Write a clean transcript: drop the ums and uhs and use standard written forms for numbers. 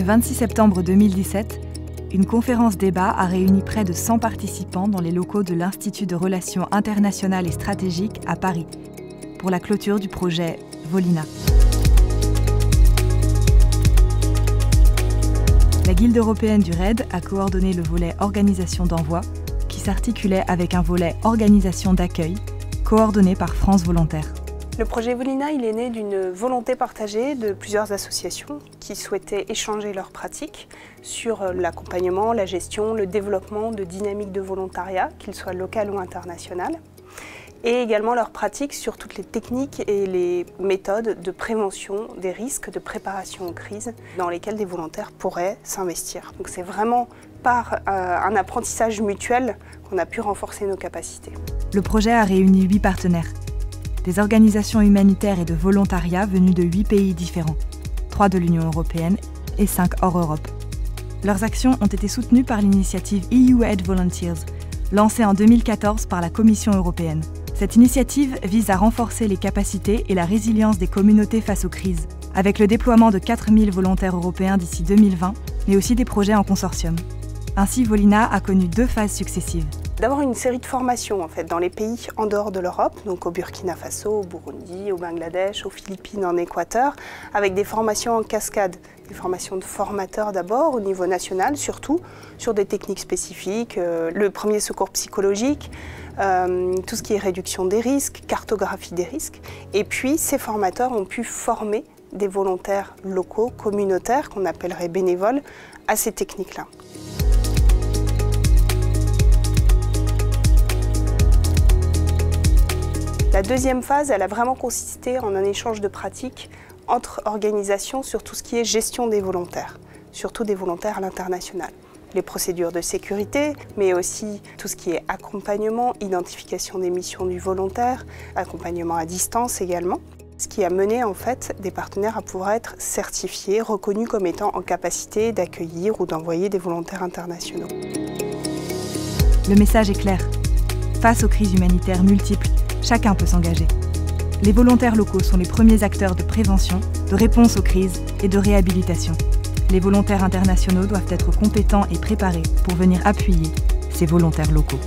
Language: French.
Le 26 septembre 2017, une conférence-débat a réuni près de 100 participants dans les locaux de l'Institut de Relations internationales et stratégiques à Paris, pour la clôture du projet Volina. La Guilde européenne du RAID a coordonné le volet organisation d'envoi, qui s'articulait avec un volet organisation d'accueil, coordonné par France Volontaires. Le projet Volina, il est né d'une volonté partagée de plusieurs associations qui souhaitaient échanger leurs pratiques sur l'accompagnement, la gestion, le développement de dynamiques de volontariat, qu'ils soient locales ou internationales, et également leurs pratiques sur toutes les techniques et les méthodes de prévention des risques, de préparation aux crises dans lesquelles des volontaires pourraient s'investir. Donc c'est vraiment par un apprentissage mutuel qu'on a pu renforcer nos capacités. Le projet a réuni 8 partenaires. Des organisations humanitaires et de volontariat venus de 8 pays différents, 3 de l'Union européenne et 5 hors Europe. Leurs actions ont été soutenues par l'initiative EU Aid Volunteers, lancée en 2014 par la Commission européenne. Cette initiative vise à renforcer les capacités et la résilience des communautés face aux crises, avec le déploiement de 4000 volontaires européens d'ici 2020, mais aussi des projets en consortium. Ainsi, Volina a connu 2 phases successives. D'abord une série de formations dans les pays en dehors de l'Europe, donc au Burkina Faso, au Burundi, au Bangladesh, aux Philippines, en Équateur, avec des formations en cascade, des formations de formateurs d'abord au niveau national, surtout sur des techniques spécifiques, le premier secours psychologique, tout ce qui est réduction des risques, cartographie des risques. Et puis ces formateurs ont pu former des volontaires locaux, communautaires, qu'on appellerait bénévoles, à ces techniques-là. La deuxième phase, elle a vraiment consisté en un échange de pratiques entre organisations sur tout ce qui est gestion des volontaires, surtout des volontaires à l'international. Les procédures de sécurité, mais aussi tout ce qui est accompagnement, identification des missions du volontaire, accompagnement à distance également. Ce qui a mené en fait des partenaires à pouvoir être certifiés, reconnus comme étant en capacité d'accueillir ou d'envoyer des volontaires internationaux. Le message est clair. Face aux crises humanitaires multiples, chacun peut s'engager. Les volontaires locaux sont les premiers acteurs de prévention, de réponse aux crises et de réhabilitation. Les volontaires internationaux doivent être compétents et préparés pour venir appuyer ces volontaires locaux.